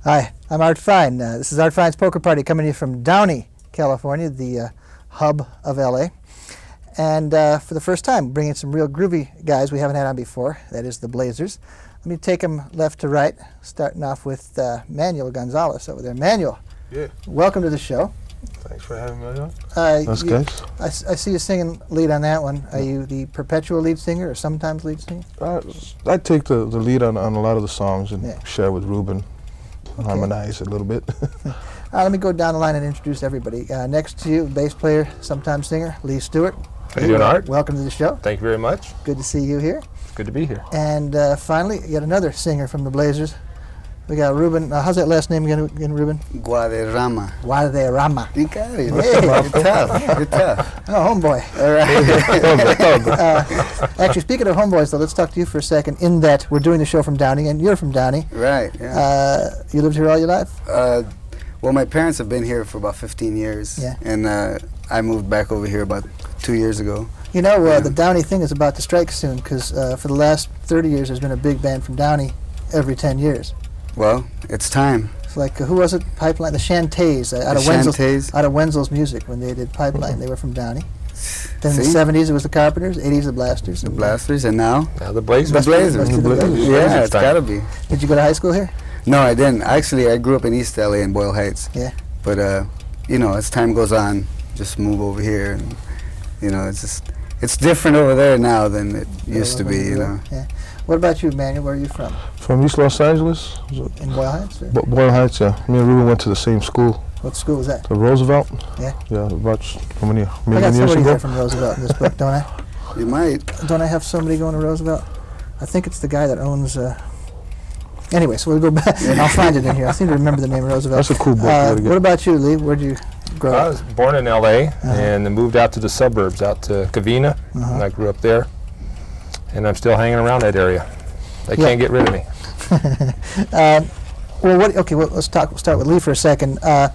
Hi, I'm Art Fein. This is Art Fein's Poker Party coming to you from Downey, California, the hub of LA. And for the first time, bringing some real groovy guys we haven't had on before, that is the Blazers. Let me take them left to right, starting off with Manuel Gonzales over there. Manuel, welcome to the show. Thanks for having me on. That's good. I see you singing lead on that one. Are you the perpetual lead singer or sometimes lead singer? I take the lead on a lot of the songs and share with Ruben, harmonize a little bit. Let me go down the line and introduce everybody. Next to you, bass player, sometimes singer, Lee Stuart. How you doing, Art? Welcome to the show. Thank you very much. Good to see you here. It's good to be here. And finally, yet another singer from the Blazers. We got Ruben. How's that last name again, Ruben? Guaderrama. Guaderrama. You got it. Hey. You're tough. You're tough. Oh, homeboy. All right. Actually, speaking of homeboys, though, let's talk to you for a second. In that we're doing the show from Downey, and you're from Downey. Right. Yeah. You lived here all your life? Well, my parents have been here for about 15 years. Yeah. And I moved back over here about 2 years ago. You know, the Downey thing is about to strike soon, because for the last 30 years, there's been a big band from Downey every 10 years. Well, it's time. It's like, who was it? Pipeline, the Shantays, out of Wenzel's Music, when they did Pipeline, they were from Downey. Then in the 70s, it was the Carpenters, 80s, the Blasters. The Blasters, and now? Now the Blazers. The Blazers. Yeah, it's got to be. Did you go to high school here? No, I didn't. Actually, I grew up in East LA in Boyle Heights. Yeah. But, you know, as time goes on, just move over here. And, you know, it's different over there now than it used to be, you know. Yeah. What about you, Manuel? Where are you from? From East Los Angeles. In Boyle Heights? Or? Boyle Heights, yeah. Me and Ruben went to the same school. What school was that? The Roosevelt. Yeah. Yeah, about how many I got years somebody ago? there from Roosevelt in this book, don't I? You might. Don't I have somebody going to Roosevelt? I think it's the guy that owns... Anyway, so we'll go back. I'll find it in here. I seem to remember the name Roosevelt. That's a cool book. What about you, Lee? Where'd you grow up? I was born in L.A. And then moved out to the suburbs, out to Covina, and I grew up there. And I'm still hanging around that area. They can't get rid of me. Well, let's start with Lee for a second. The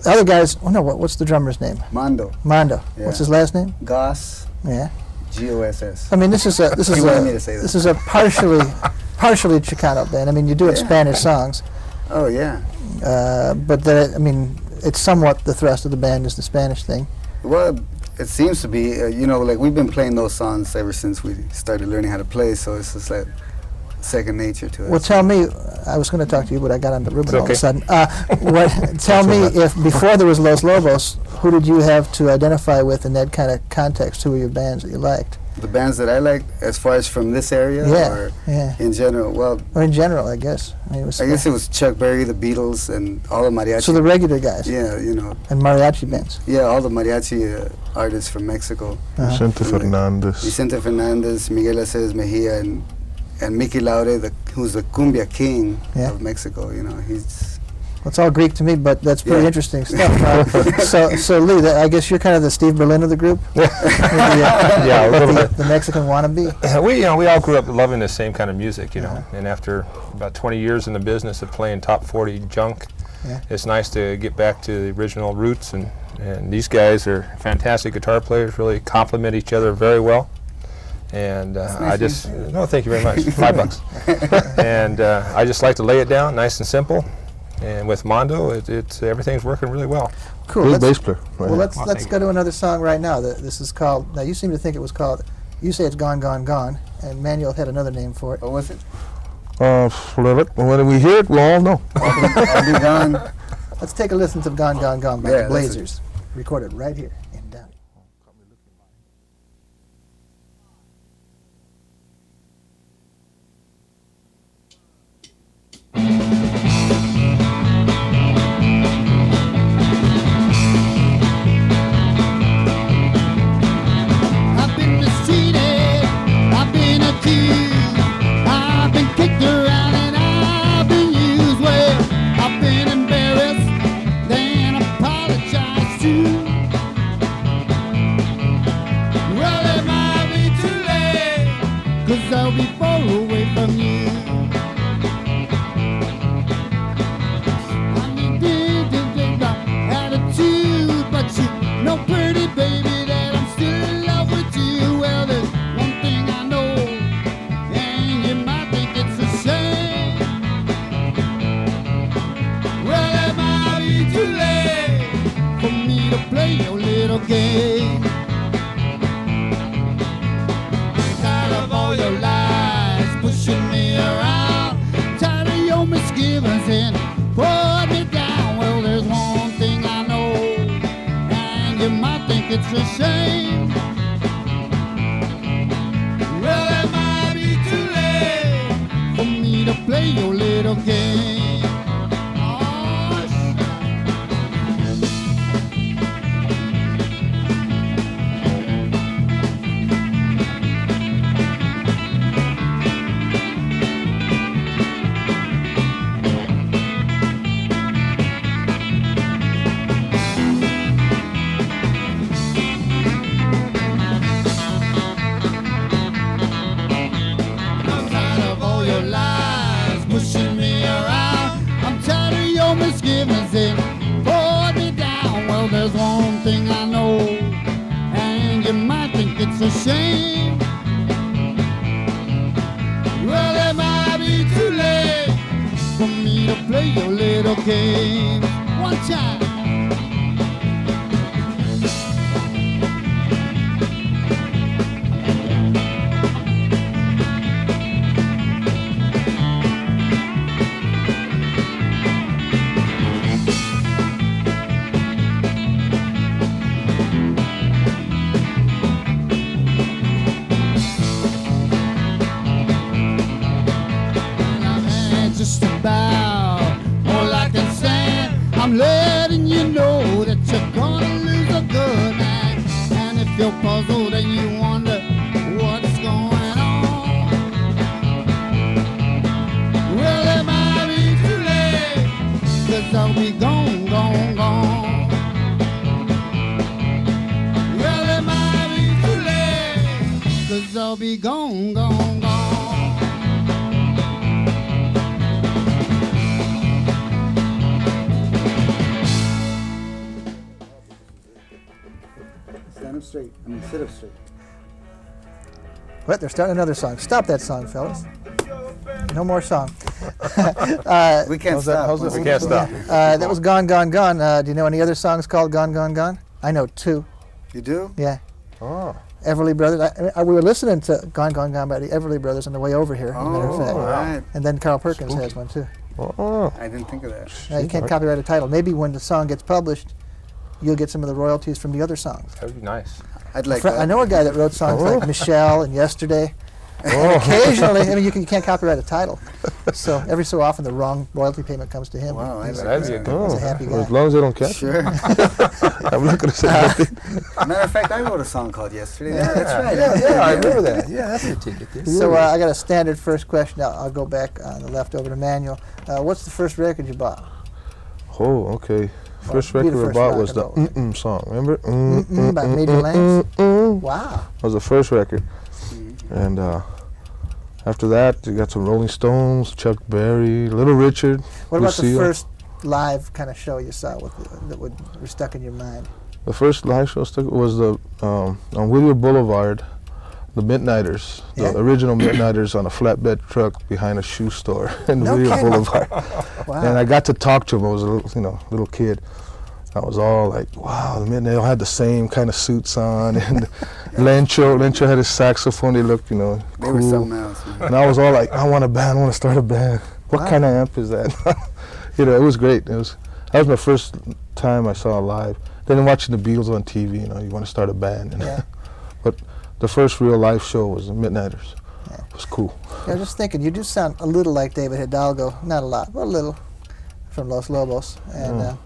other guys, what's the drummer's name? Mondo. Mondo. Yeah. What's his last name? Goss. Yeah. G-O-S-S. I mean, this is a partially Chicano band. I mean, you do Spanish songs. Oh yeah. But it's somewhat the thrust of the band is the Spanish thing. Well, it seems to be. You know, like we've been playing those songs ever since we started learning how to play. So it's just like second nature to us. Well, tell me. I was going to talk to you, but I got onto Ruben all of a sudden. Tell me, if before there was Los Lobos, who did you have to identify with in that kind of context? Who were your bands that you liked? The bands that I liked, as far as from this area, or in general, well, or in general, I guess. I guess it was Chuck Berry, the Beatles, and all the mariachi. So the regular guys. Yeah, you know. And mariachi bands. Yeah, all the mariachi artists from Mexico. Vicente Fernandez, Miguel Aceves Mejia, and Mickey Laure, who's the cumbia king of Mexico. You know, he's. Well, it's all Greek to me, but that's pretty interesting stuff. So Lee, I guess you're kind of the Steve Berlin of the group. Yeah, a little bit. The Mexican wannabe. We all grew up loving the same kind of music, you know. And after about 20 years in the business of playing top 40 junk, it's nice to get back to the original roots. And these guys are fantastic guitar players. Really complement each other very well. And thank you very much. $5. And I just like to lay it down, nice and simple. And with Mondo, it's everything's working really well. Cool. Bass player. Well, let's go to another song right now. This is called. Now you seem to think it was called. You say it's Gone, Gone, Gone, and Manuel had another name for it. What was it? When we hear it, we'll all know. I'll be gone. Let's take a listen to Gone, Gone, Gone by the Blazers, recorded right here in Downey. I've been kicked around and I've been used well. I've been embarrassed, then apologized to. Well, it might be too late, 'cause I'll be far away from you. I mean, attitude, but you know, pretty baby, that I'm still in love with you. Well, there's one thing I know, and you might think it's a shame. a shame. Well, it might be too late for me to play your little game. Oh, I'm tired of all your lies pushing me around. I'm tired of your misgivings and poured me down. Well, there's one thing I know, and you might think it's a shame. Well, it might be too late for me to play your little game. One time. And I've had just about all I can stand. I'm letting you know that you're gonna lose a good man. And if you're puzzled and you wonder what's going on, well, it might be too late, 'cause I'll be gone, gone, gone. Well, it might be too late, 'cause I'll be gone, gone, gone. Stand up straight. I mean, sit up straight. What? They're starting another song. Stop that song, fellas. No more song. We can't stop. We can't stop. That was Gone, Gone, Gone. Do you know any other songs called Gone, Gone, Gone? I know two. You do? Yeah. Oh, Everly Brothers. We were listening to Gone, Gone, Gone by the Everly Brothers on the way over here, as a matter of fact. all right. And then Carl Perkins has one too. Oh, I didn't think of that. You can't copyright a title. Maybe when the song gets published, you'll get some of the royalties from the other songs. that would be nice. I'd like I that. know a guy that wrote songs like Michelle and Yesterday. And occasionally, I mean, you can't copyright a title. So every so often, the wrong royalty payment comes to him. Wow, I He's like That'd be a that. good he's one. a happy as guy. long as they don't catch Sure. me. I'm not going to say anything. Matter of fact, I wrote a song called Yesterday. Yeah, that's right. Yeah, I remember that. Yeah, that's a ticket. So I got a standard first question. I'll go back on the left over to Manuel. What's the first record you bought? Oh, okay. First Be the record I first bought rock was and the roll record. Mm-mm song. Remember? Mm-mm by Major Lance? Wow. That was the first record. And after that, you got some Rolling Stones, Chuck Berry, Little Richard. What about the Lucille. first live kind of show you saw that were stuck in your mind? The first live show was the on Whittier Boulevard, the Midnighters, Yeah? the original Midnighters on a flatbed truck behind a shoe store in No Whittier kidding. Boulevard. Wow. And I got to talk to them. I was a little kid. I was all like, wow, the Midnight, they all had the same kind of suits on. And Lencho had his saxophone. They looked, They were cool. something else. Man. And I was all like, I want a band, I want to start a band. What Wow. kind of amp is that? It was great. That was my first time I saw live. Then watching the Beatles on TV, you want to start a band. Yeah. But the first real live show was the Midnighters. Yeah. It was cool. Yeah, I was just thinking, you do sound a little like David Hidalgo. Not a lot, but a little, from Los Lobos. And I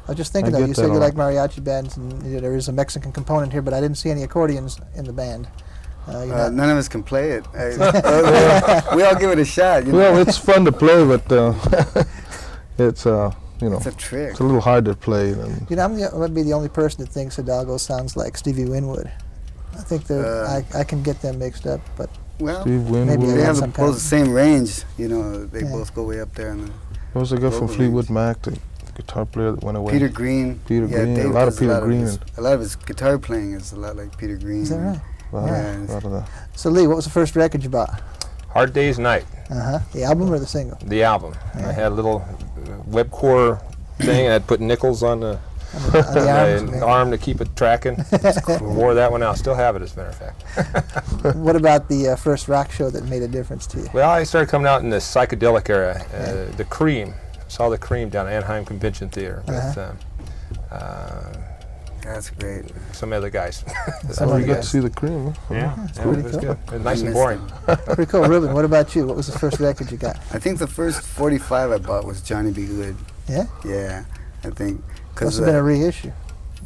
was just thinking, I though, get you that said a you lot. like mariachi bands, and there is a Mexican component here, but I didn't see any accordions in the band. You're not- None of us can play it. We all give it a shot. Well, it's fun to play, but it's, It's a trick. it's a little hard to play. And I'm might be the only person that thinks Hidalgo sounds like Stevie Winwood. I think I can get them mixed up, but Well, Steve maybe Winwood. they have some kind both of- the same range. They Yeah. both go way up there. And There was a guy from Global Fleetwood range. Mac, the guitar player that went away. Peter Green. Peter Green, Dave a lot of does Peter Green. A lot of his guitar playing is a lot like Peter Green. is that right? A lot, Yeah. a lot of that. So Lee, what was the first record you bought? Hard Day's Night, The album or the single? the album. Yeah. I had a little webcore thing, and I'd put nickels on the On the arms, my maybe. arm to keep it tracking. Wore that one out. Still have it, as a matter of fact. What about the first rock show that made a difference to you? Well, I started coming out in the psychedelic era. The Cream. Saw the Cream down at Anaheim Convention Theater with That's great. some other guys. That's how you get to see the cream. Huh? Yeah, pretty it was cool. good. It was nice I and missed boring. Pretty cool. Ruben, what about you? What was the first record you got? I think the first 45 I bought was Johnny B. Good. Yeah? Yeah, I think. Must Cause, have been a reissue.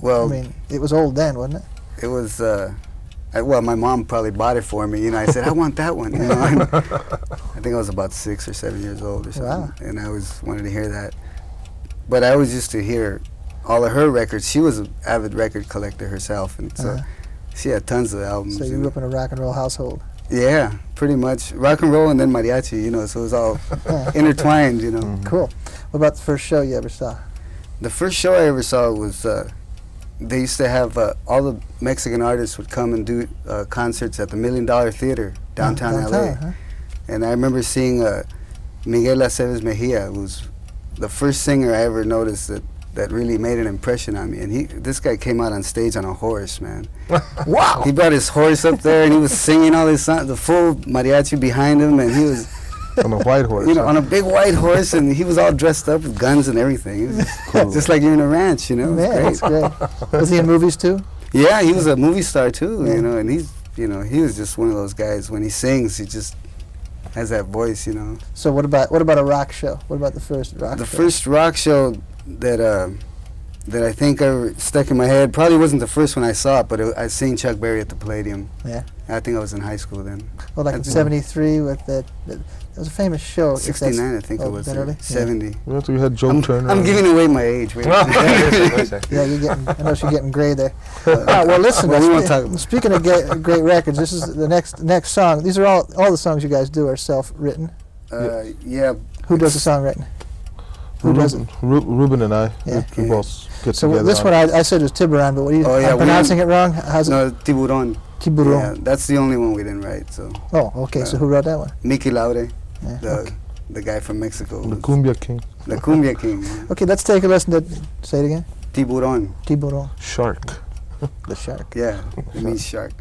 well, I mean, it was old then, wasn't it? it was, well, my mom probably bought it for me. You know, I said, I want that one. You know, and I think I was about 6 or 7 years old or something. Wow. And I always wanted to hear that. But I always used to hear all of her records. She was an avid record collector herself. And so she had tons of albums. So you grew up in a rock and roll household. Yeah, pretty much. Rock and roll and then mariachi, you know, so it was all intertwined, you know. Cool. What about the first show you ever saw? The first show I ever saw was, they used to have, all the Mexican artists would come and do concerts at the $1 Million Theater downtown LA. Huh? And I remember seeing Miguel Aceves Mejia, who was the first singer I ever noticed that really made an impression on me. And this guy came out on stage on a horse, man. Wow! He brought his horse up there and he was singing all his songs, the full mariachi behind him, and he was, On a white horse. you know, on a big white horse, and he was all dressed up with guns and everything. It was Cool. just like you're in a ranch, you know. It was Man, great. that's great. Was he in movies too? Yeah, he was a movie star too, Yeah. you know, and he's, you know, he was just one of those guys. When he sings, he just has that voice, you know. So what about a rock show? What about the first rock The show? first rock show that I think ever stuck in my head probably wasn't the first one I saw, but I seen Chuck Berry at the Palladium. Yeah. I think I was in high school then. Well, like in That's- '73 with that was a famous show. if that's- 69, I think oh, it was. that early? 70. Yeah, so you had Joe Turner. I'm giving away my age. Wait. Well, wait a second. Yeah, you're getting. I know you're getting gray there. Well, listen. Well, we won't talk about- Speaking of great records, this is the next song. These are all the songs you guys do are self-written. Yeah. Who does the songwriting? Who does it? Ruben and I, Yeah. we both get So together. this one I said was Tiburon, but what do you? Oh, yeah, I'm we pronouncing it wrong. How's it? No, Tiburon. Tiburon. Yeah, that's the only one we didn't write. So Oh, okay. So who wrote that one? Mickey Laude, Yeah. the guy from Mexico, the was Cumbia King. the Cumbia King. Yeah. Okay, let's take a listen to. Say it again. Tiburon. Tiburon, Shark. the shark. Yeah, it means shark.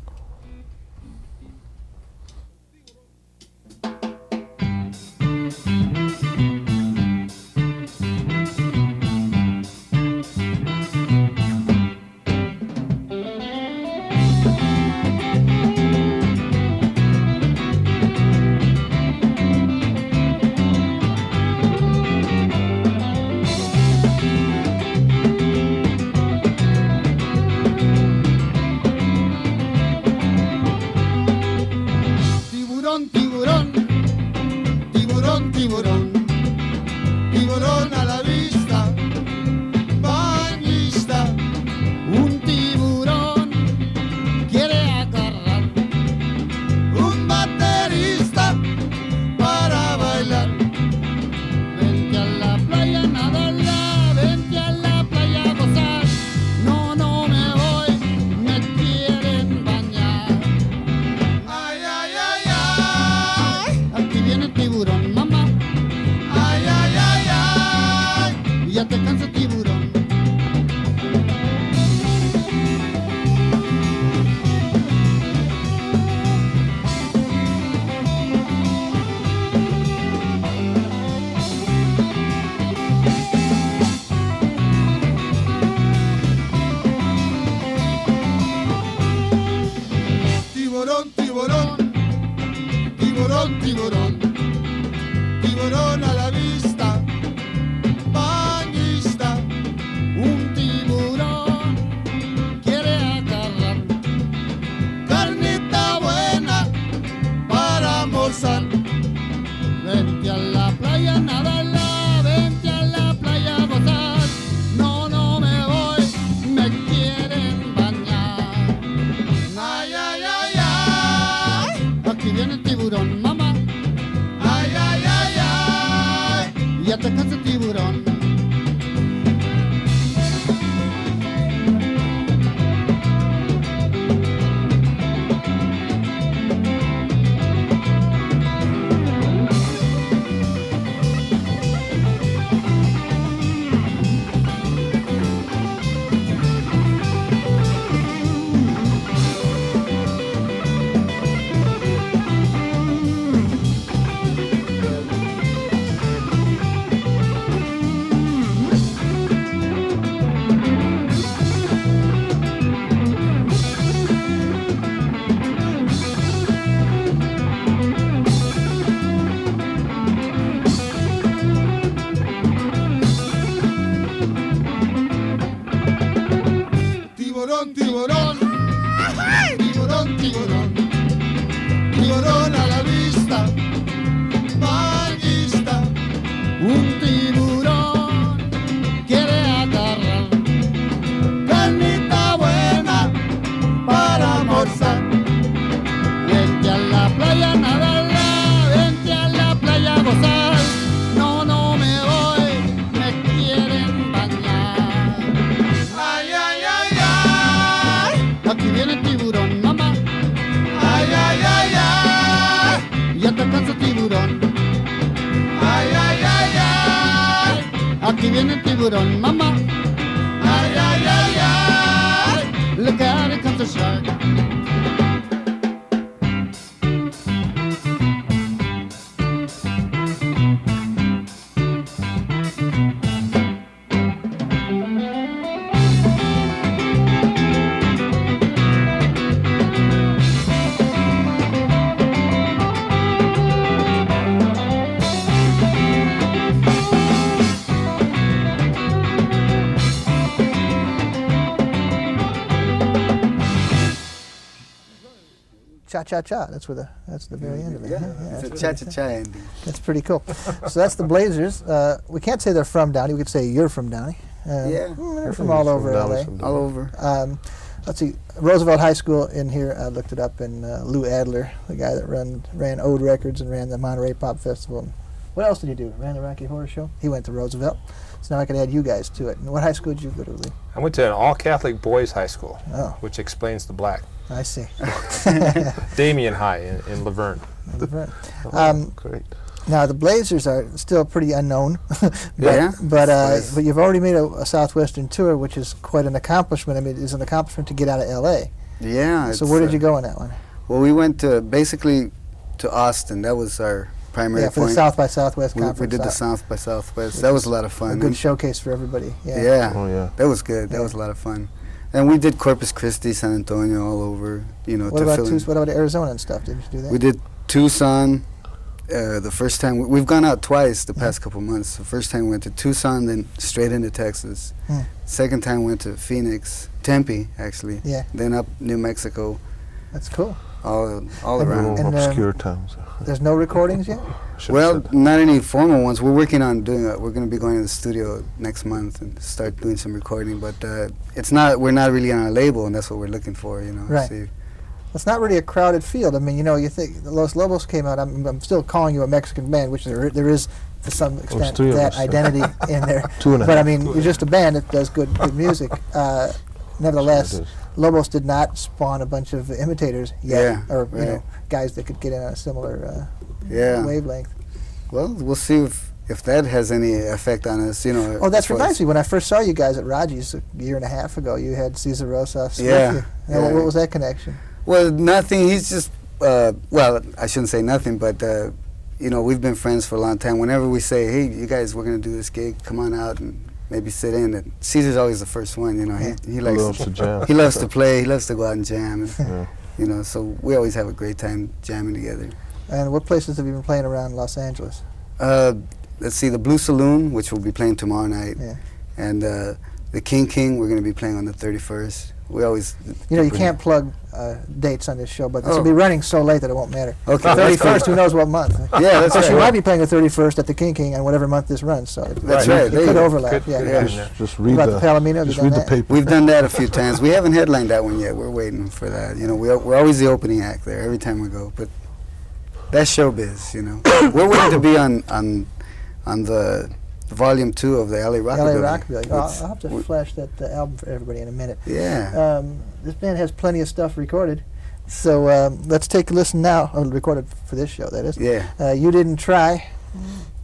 Tiburón, tiburón, tiburón, tiburón, tiburón a la vista, bañista, un tiburón quiere agarrar un baterista para bailar. Vente a la playa, nadarla, vente a la playa a gozar. No, no me voy, me quieren bañar. Ay, ay, ay, ay. Aquí viene el tiburón, mamá. Ay, ay, ay, ay. Y ya te cansa el tiburón. Tiburón, tiburón, tiburón, tiburón, tiburón a la vista, bañista, un tiburón quiere agarrar carnita buena para almorzar. Vente a la playa, nadarla, vente a la playa a gozar. No, no me voy, me quieren bañar. Ay, ay, ay, ay. Aquí viene el tiburón, mamá. Ay, ay, ay, ay. Y ya te cansa el tiburón. aquí viene el tiburón, mamá. Ay, ay, ay, ay, look out, here comes the shark. Cha cha cha. That's the very end of it. Yeah, that's it's a pretty- cha-cha-cha ending. That's pretty cool. So that's the Blazers. We can't say they're from Downey. We could say you're from Downey. Yeah. They're from all over LA. All over. Let's see, Roosevelt High School in here, I looked it up, and Lou Adler, the guy that ran Ode Records and ran the Monterey Pop Festival. And what else did he do? Ran the Rocky Horror Show? He went to Roosevelt. So now I can add you guys to it. And what high school did you go to, Lee? I went to an all-Catholic boys' high school, Oh. which explains the black. I see. Damien High in Laverne. Great. Now, the Blazers are still pretty unknown. Yeah. But you've already made a Southwestern tour, which is quite an accomplishment. I mean, it's an accomplishment to get out of L.A. Yeah. So where did you go on that one? Well, we went basically to Austin. That was our primary Yeah, for point. the South by Southwest we Conference. did the South by Southwest. That was a lot of A fun. good And- showcase for everybody. Yeah. yeah. Oh yeah. That was good. That was a lot of fun. And we did Corpus Christi, San Antonio, all over. You know, What to about fill in. what about Arizona and stuff? Did you do that? We did Tucson. The first time we've gone out twice the past couple months. The first time we went to Tucson, then straight into Texas. Hmm. Second time went to Phoenix, Tempe actually. Yeah. Then up New Mexico, That's cool. all And- around. and, Obscure towns. There's no recordings yet? Should've Well, said that. not any formal ones. We're working on doing. We're going to be going to the studio next month and start doing some recording. But it's not. We're not really on a label, and that's what we're looking for. You know. Right. See. It's not really a crowded field. I mean, you know, you think Los Lobos came out. I'm still calling you a Mexican band, which there is to some extent three of that us. identity in there. Two and a But I half. mean, you're just a band that does good music. Nevertheless, Sure it is. Lobos did not spawn a bunch of imitators yet, Yeah, or you know, right. guys that could get in on a similar Yeah. wavelength. Well, we'll see if that has any effect on us. You know. Oh, that as far reminds as- me. When I first saw you guys at Raji's a year and a half ago, you had Cesar Rosas. Yeah, with you. Now, yeah. what was that connection? Well, nothing. He's just. Well, I shouldn't say nothing, but you know, we've been friends for a long time. Whenever we say, "Hey, you guys, we're gonna do this gig. Come on out and maybe sit in," and Caesar's always the first one. You know, he likes Loves to jam. He loves to play. He loves to go out and jam. And, Yeah. you know, so we always have a great time jamming together. And what places have you been playing around Los Angeles? Let's see, the Blue Saloon, which we'll be playing tomorrow night, Yeah. and the King, we're going to be playing on the 31st. We always. You know, you can't plug dates on this show, but this will Oh. be running so late that it won't matter. Okay, The that's 31st, cool. who knows what month? Yeah, that's Of course, you right. might be playing the 31st at the King on whatever month this runs, so That's Right. right. it there you could go. overlap. Good- yeah. good yeah. idea. Just read About the. the Palomino, have Just you read done the that? paper. We've done that a few times. We haven't headlined that one yet. We're waiting for that. You know, we're always the opening act there every time we go. But that's showbiz, you know. We're waiting to be on the volume 2 of the LA Rockabilly. LA Rockabilly. Oh, It's- I'll have to we- flash that album for everybody in a minute. Yeah. This band has plenty of stuff recorded, so let's take a listen now. Recorded for this show, that is. Yeah. You Didn't Try.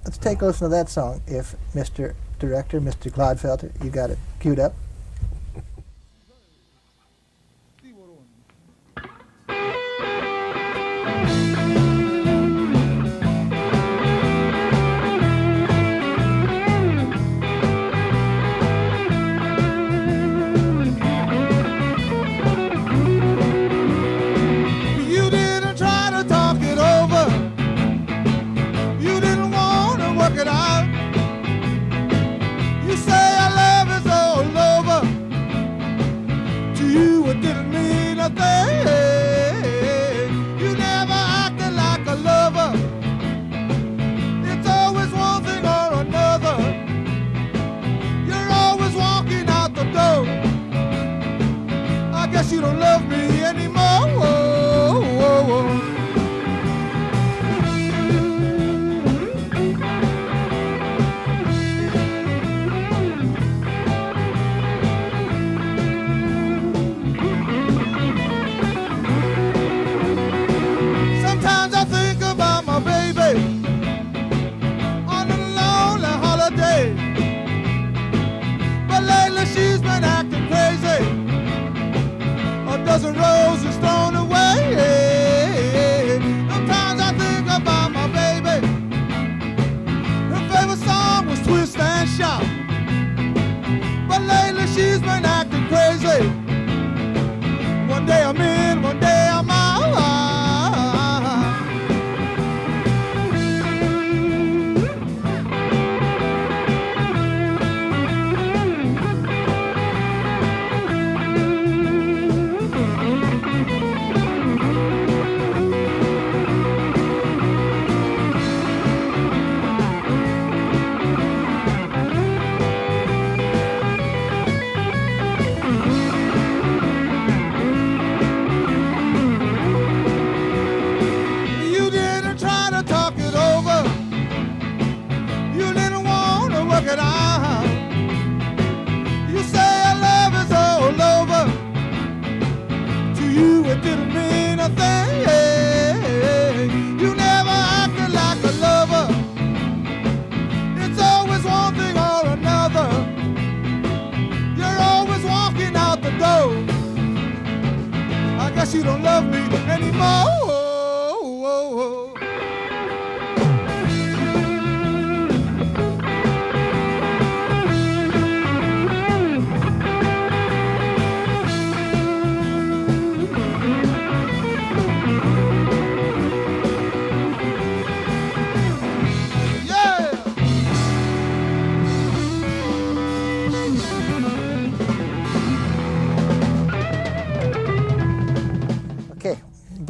Let's take a listen to that song, if Mr. Director, Mr. Clodfelter, you got it queued up. You didn't try to talk it over. You didn't want to work it out. You say our love is all over.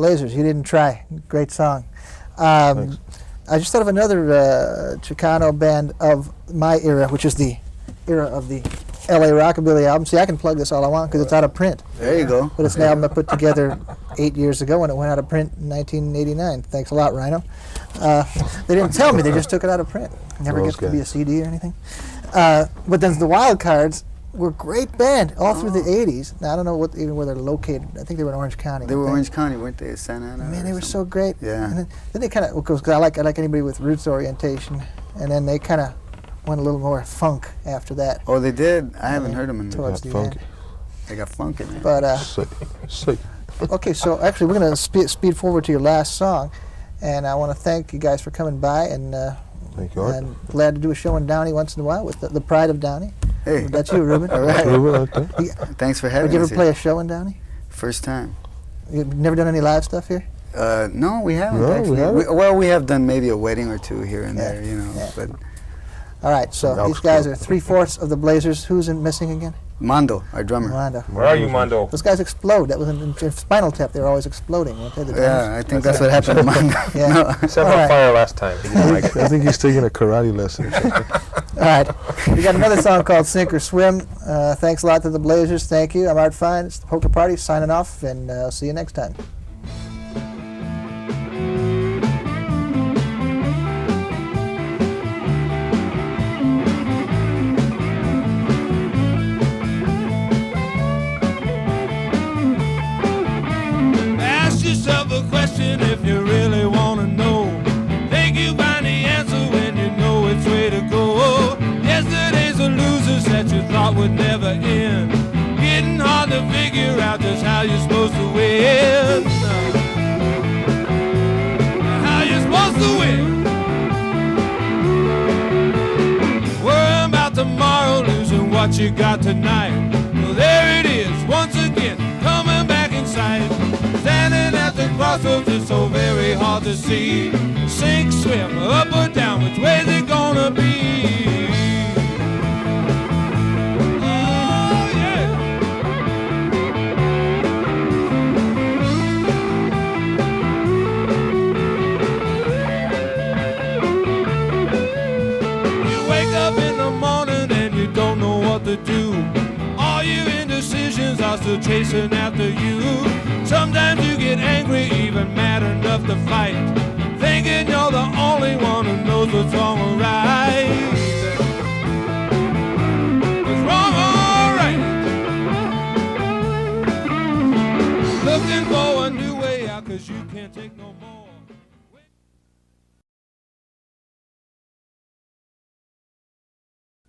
Blazers. You didn't try. Great song. I just thought of another Chicano band of my era, which is the era of the LA Rockabilly album. See, I can plug this all I want because it's out of print. There you go. But it's an album I put together 8 years ago when it went out of print in 1989. Thanks a lot, Rhino. They didn't tell me. They just took it out of print. Never Those gets to be a guys. CD or anything. But then the Wild Cards were a great band all through the 80s. Now, I don't know even where they're located. I think they were in Orange County. They were Orange County, weren't they? Santa Ana. Man, or they were something? so great. Yeah. And then they kind of, because I like anybody with roots orientation, and then they kind of went a little more funk after that. Oh, they did. I haven't heard them in Towards Got the end. funky. They got funk in there. But Sick. okay, so actually we're going to speed forward to your last song, and I want to thank you guys for coming by, and Thank you, Art. I'm glad to do a show in Downey once in a while with the pride of Downey. Hey, That's you, Ruben. all right. Okay. Thanks for having Did you ever us. play Here. a show in Downey? First time. You've never done any live stuff here? No, we haven't. No, we actually. haven't. Well, we have done maybe a wedding or two here and Yeah, there, you know. yeah. But All right, so Elks these guys Club. are 3/4 of the Blazers. Who's missing again? Mondo, our drummer. Mondo. Where are you, Mondo? Those guys explode. That was in Spinal Tap. They were always exploding, weren't they? The drummers? Yeah, I think that's what happened to Mondo. Yeah. No. Set All on right. fire last time. He didn't like it. I think he's taking a karate lesson or something. All right. We got another song called Sink or Swim. Thanks a lot to the Blazers. Thank you. I'm Art Fein. It's the Poker Party signing off, and I'll see you next time. Ask yourself a question if you really want to know. Think you find the answer when you know which way to go. Yesterday's the losers that you thought would never end. Getting hard to figure out just how you're supposed to win. How you're supposed to win. Worrying about tomorrow, losing what you got tonight. Well, there it is, once again, coming back in sight. Standing at the crossroads, it's so very hard to see. Sink, swim, up or down, which way's it gonna be? Oh, yeah. You wake up in the morning and you don't know what to do. All your indecisions are still chasing after you. Sometimes you get angry, even mad enough to fight, thinking you're the only one who knows what's wrong or right. What's wrong or right? Looking for a new way out, 'cause you can't take no more.